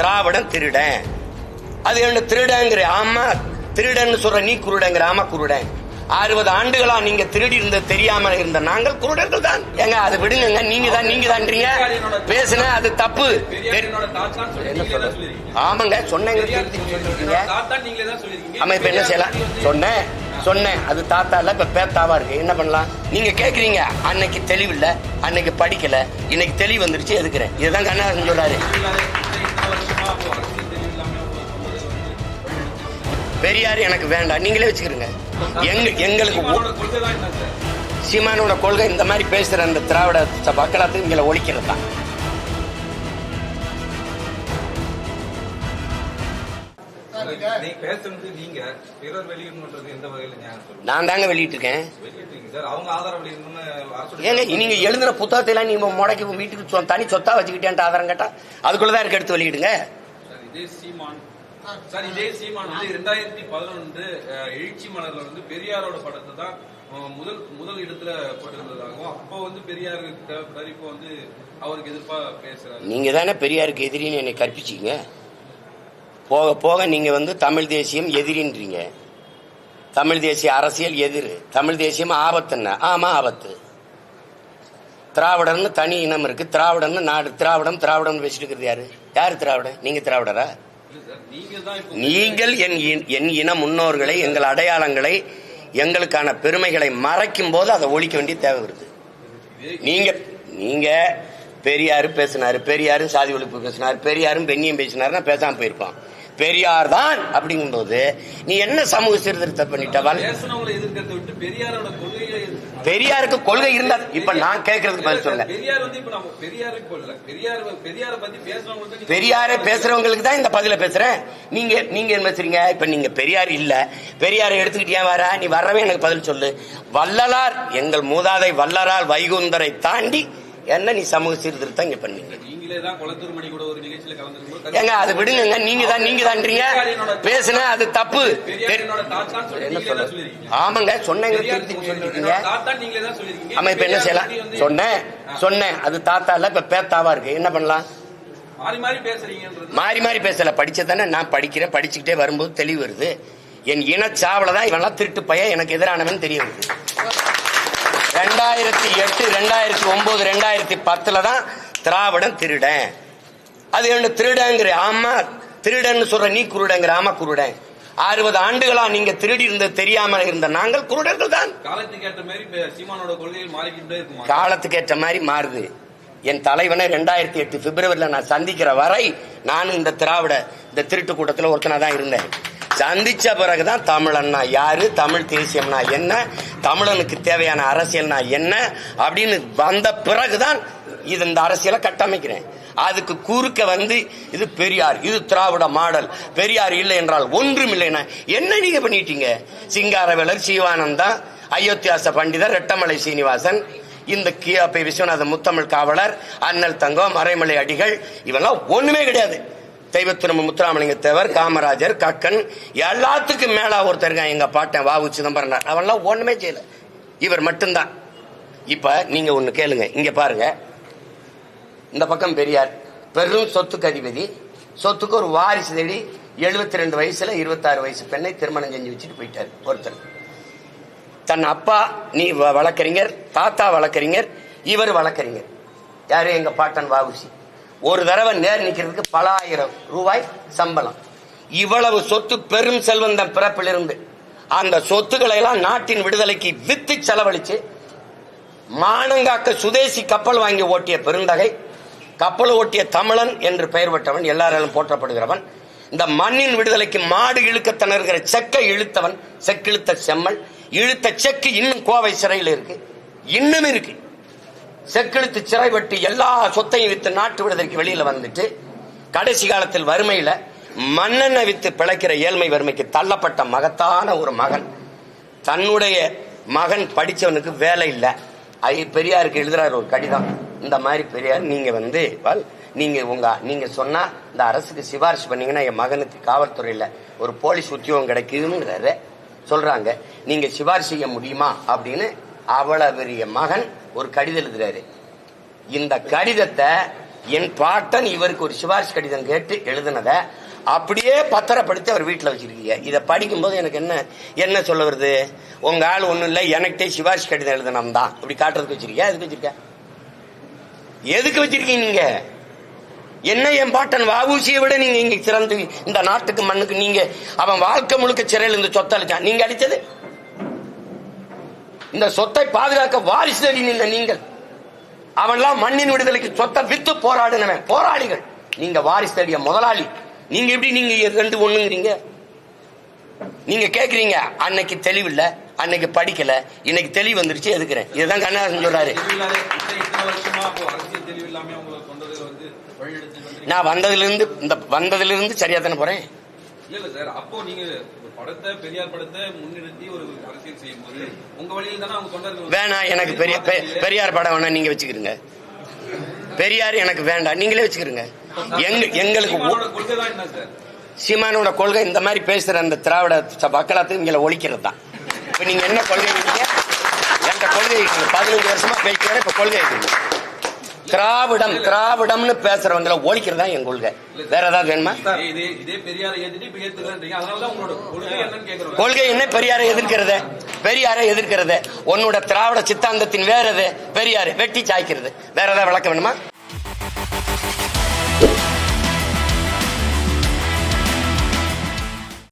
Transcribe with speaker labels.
Speaker 1: திராவிடம் திருடன். அது என்ன திருடங்கிற? ஆமா திருடன் சொல்ற நீ குருடங்கிற. ஆமா குருடன். 60 ஆண்டுகளா நீங்க திருடி இருந்தது தெரியாம இருந்த நாங்கள் குருடர்கள் தான். ஏங்க அது விடுங்க. நீங்க தான்றீங்க. பேசுன அது தப்பு. என்ன சொல்ற? ஆமாங்க சொன்னீங்க. ஆமா இப்ப என்ன செய்யலாம்? சொன்னேன் அது தாத்தா இல்ல இப்ப பேத்தாவா இருக்கு. என்ன பண்ணலாம்? நீங்க கேக்குறீங்க அன்னைக்கு தெளிவு இல்ல, அன்னைக்கு படிக்கல, இன்னைக்கு தெளிவு வந்துருச்சு எதுக்குறேன். இதுதான் கண்ணாசன் சொல்றாரு. பெரியார் எனக்கு வேண்டாம், நீங்களே வச்சுக்கிறீங்க. எங்களுக்கு சீமானோட கொள்கை இந்த மாதிரி பேசுற அந்த திராவிட மக்களாத்துக்கு இங்களை ஒழிக்கிறது தான். நான் தாங்க வெளியிட்டு இருக்கேன். ஏங்க நீங்க எழுதுற புத்தகத்தை எல்லாம் நீங்க முடக்கி வீட்டுக்கு தனி சொத்தா வச்சுக்கிட்டேன் ஆதாரம் கேட்டா அதுக்குள்ளதான் இருக்க எடுத்து வெளியிடுங்க.
Speaker 2: சார் இதே சீமான் வந்து 2011 எழுச்சி மலர்ல வந்து பெரியாரோட படத்தை தான் முதல் இடத்துல போட்டிருந்ததாகவும் அப்போ வந்து பெரியாருக்கு தேவைப்படாரு, இப்போ வந்து அவருக்கு எதிர்ப்பா பேசுறாரு.
Speaker 1: நீங்க தானே பெரியாருக்கு எதிரின்னு என்னை கற்பிச்சீங்க. போக போக நீங்க வந்து தமிழ் தேசியம் எதிரின்றீங்க. தமிழ் தேசிய அரசியல் எதிர், தமிழ் தேசியம் ஆபத்துன்னா ஆமா ஆபத்து. திராவிடர்னு தனி இனம் இருக்கு, திராவிடன்னு நாடு. திராவிடம் பேசிட்டு இருக்கிறது யாரு திராவிடன்? நீங்க திராவிடரா? நீங்கள் என் இன முன்னோர்களை, எங்கள் அடையாளங்களை, எங்களுக்கான பெருமைகளை மறைக்கும் போது அதை ஒழிக்க வேண்டிய தேவை வருது. நீங்க பெரியாரு பேசினாரு, பெரியாரும் சாதி ஒழிப்பு பேசினாரு, பெரியாரும் பெண்ணியம் பேசினாருன்னா பேசாம போயிருப்பான். பெரியார் தான் அப்படிங்கும் போது நீ என்ன சமூக சீர்திருத்தம் பண்ணிட்டவள்? பெரியாருக்கு கொள்கை இருந்தா இப்ப நான் கேட்கறதுக்கு பதில் சொல்ல. பெரியாரை பேசுறவங்களுக்கு தான் இந்த பதில பேசுறேன். நீங்க என்ன பேசுறீங்க? இப்ப நீங்க பெரியார் இல்ல, பெரியாரை எடுத்துக்கிட்டே வர நீ வரவே எனக்கு பதில் சொல்லு. வள்ளலார், எங்கள் மூதாதை வள்ளலார் வைகுந்தரை தாண்டி என்ன நீ சமூக சீர்திருத்தம் இங்க பண்ணீங்க? ஏங்க அது விடுங்க. நீங்க தான்றீங்க. பேசுன அது தப்பு. என்ன சொல்ற? ஆமாங்க சொன்னீங்க. ஆமா இப்ப என்ன செய்யலாம்? சொன்னேன் அது தாத்தா இல்ல இப்ப பேத்தாவா இருக்கு. என்ன பண்ணலாம்? மாறி பேசல. படிச்சதானே நான் படிக்கிறேன். படிச்சுக்கிட்டே வரும்போது தெளிவு வருது. என் இனச்சாவலதான் இவெல்லாம் திருட்டு பையன் எனக்கு எதிரானவன் தெரிய வருது. 2008, 2009, 2010 தான் திராவிடம் திருடன். அது என்ன திருடங்கிற? ஆமா திருடன் சொல்ற நீ குருடங்கிற. ஆமா குருடன். 60 ஆண்டுகளா நீங்க திருடி இருந்தது தெரியாம இருந்த நாங்கள் குருடர்கள் தான். காலத்துக்கு ஏற்ற மாதிரி மாறுது. என் தலைவனை 2008 பிப்ரவரியில நான் சந்திக்கிற வரை நானும் இந்த திருட்டு கூட்டத்தில் ஒருத்தனா தான் இருந்தேன். சந்திச்ச பிறகுதான் தமிழன்னா யாரு, தமிழ் தேசியம்னா என்ன, தமிழனுக்கு தேவையான அரசியல்னா என்ன அப்படின்னு வந்த பிறகுதான் இது இந்த அரசியலை கட்டமைக்கிறேன். அதுக்கு குறுக்க வந்து இது பெரியார், இது திராவிட மாடல், பெரியார் இல்லை என்றால் ஒன்றும் இல்லைன்னா என்ன நீங்க பண்ணிட்டீங்க? சிங்காரவேலர், சிவானந்தா, அயோத்தியாச பண்டிதர், ரெட்டமலை சீனிவாசன், இந்த கியாபி விஸ்வநாத முத்தமிழ் காவலர், அண்ணல் தங்கம், மறைமலை அடிகள், இவெல்லாம் ஒண்ணுமே கிடையாது. தெய்வத்திரும்ப முத்துராமலிங்க தேவர், காமராஜர், கக்கன், எல்லாத்துக்கும் மேலா ஒருத்தர் இருக்கான் எங்க பாட்டன் வாவு சிதம்பரம். அவெல்லாம் ஒண்ணுமே செய்யல, இவர் மட்டும்தான். இப்ப நீங்க ஒண்ணு கேளுங்க, இங்க பாருங்க. இந்த பக்கம் பெரியார் பெரும் சொத்துக்கு அதிபதி. சொத்துக்கு ஒரு வாரிசு தேடி 72 வயசுல 26 வயசு பெண்ணை திருமணம் செஞ்சு வச்சுட்டு போயிட்டாரு ஒருத்தர். தன் அப்பா நீ வழக்கறிஞர், தாத்தா வழக்கறிஞர், இவர் வழக்கறிஞர். யாரு? எங்க பாட்டன் வாவுசி. ஒரு தடவை நேர் நிக்கிறதுக்கு பல ஆயிரம் ரூபாய் சம்பளம். இவ்வளவு சொத்து, பெரும் செல்வந்தன் பிறப்பிலிருந்து அந்த சொத்துக்களை எல்லாம் நாட்டின் விடுதலைக்கு வித்து செலவழிச்சு மானங்காக்க சுதேசி கப்பல் வாங்கி ஓட்டிய பெருந்தகை, கப்பல் ஓட்டிய தமிழன் என்று பெயர் பெற்றவன், எல்லாராலும் போற்றப்படுகிறவன். இந்த மண்ணின் விடுதலைக்கு மாடு இழுக்க திணறுகிற செக்கை இழுத்தவன், செக்கிழுத்த செம்மல். இழுத்த செக்கு இன்னும் கோவை சிறையில் இருக்கு, இன்னும் இருக்கு. செக்கிழுத்து சிறைப்பட்டு எல்லா சொத்தையும் வித்து நாட்டு விடுதலைக்கு வெளியில வந்துட்டு கடைசி காலத்தில் வறுமையில மண்ணெண்ணெய் வித்து பிழைக்கிற ஏழ்மை வறுமைக்கு தள்ளப்பட்ட மகத்தான ஒரு மகன். தன்னுடைய மகன் படிச்சவனுக்கு வேலை இல்ல. பெரியாருக்கு எழுதுறாரு ஒரு கடிதம். இந்த மாதிரி பெரியார், நீங்க சொன்னா இந்த அரசுக்கு சிபாரிசு பண்ணீங்கன்னா என் மகனுக்கு காவல்துறையில ஒரு போலீஸ் உத்தியோகம் கிடைக்குதுங்கிறாரு சொல்றாங்க. நீங்க சிபாரிசு செய்ய முடியுமா அப்படின்னு அவ்வளவு பெரிய மகன் ஒரு கடிதம் எழுதுறாரு. இந்த கடிதத்தை என் பாட்டன் இவருக்கு ஒரு சிபாரிசு கடிதம் கேட்டு எழுதுனத அப்படியே பத்திரப்படுத்தி அவர் வீட்டுல வச்சிருக்கீங்க. இதை படிக்கும்போது எனக்கு என்ன சொல்ல வருது? உங்க ஆள் ஒண்ணும் இல்ல, எனக்கிட்டே சிபாரிசு கடிதம் எழுதணும் தான் அப்படி காட்டுறதுக்கு வச்சிருக்கியா? எதுக்கு வச்சிருக்க? எதுக்கு வச்சிருக்கீங்க நீங்க? என்ன என் பாட்டன் வஉசியை விட நீங்க இங்க சிறந்து இந்த நாட்டுக்கு மண்ணுக்கு நீங்க அவன் வாழ்க்கை முழுக்க சிறையில் இந்த சொத்தை அளிச்சான். நீங்க அளித்தது இந்த சொத்தை பாதுகாக்க வாரிசு தேடி நின்ற நீங்கள். அவன்லாம் மண்ணின் விடுதலைக்கு சொத்தை வித்து போராடினவன் போராளிகள். நீங்க வாரிசு தேடிய முதலாளி. நீங்க எப்படி நீங்க ரெண்டு ஒண்ணுங்கிறீங்க? நீங்க கேக்குறீங்க அன்னைக்கு தெளிவில்லை, அன்னைக்கு படிக்கல, இன்னைக்கு தெளிவு வந்துருச்சு எதுக்குறேன். இதுதான் கண்ணதாசன் சொல்றாரு. நான் வந்ததிலிருந்து சரியா தானே போறேன்.
Speaker 2: இல்ல சார், அப்போ நீங்க படத்தை பெரியார் படத்தை முன்னிறுத்தி ஒரு அரசியல் செய்யும் போது உங்க வழியில் தானே அவங்க கொண்டாந்து
Speaker 1: வேணாம். எனக்கு பெரியார் படம் வேணா, நீங்க வச்சுக்கிறீங்க. பெரியார் எனக்கு வேண்டாம், நீங்களே வச்சுக்கிறீங்க. எங்களுக்கு
Speaker 2: கொள்கை தான் என்ன சார்?
Speaker 1: சீமானோட கொள்கை இந்த மாதிரி பேசுற அந்த திராவிட மக்களாத்துக்கு இங்க ஒழிக்கிறது தான். இப்ப நீங்க என்ன கொள்கை இருக்கீங்க? எந்த கொள்கை இருக்கீங்க? 15 வருஷமா பேசுறேன். இப்ப கொள்கை இருக்கீங்க திராவிடம்னு பேசுறவங்களை ஒழிக்கிறதா என் கொள்கை. வேற ஏதாவது வேணுமா? கொள்கை என்ன? பெரியாரை எதிர்க்கிறது. உன்னோட திராவிட சித்தாந்தத்தின் வேற எது? பெரியாரு வெட்டி சாய்க்கிறது. வேற ஏதாவது விளக்க வேணுமா?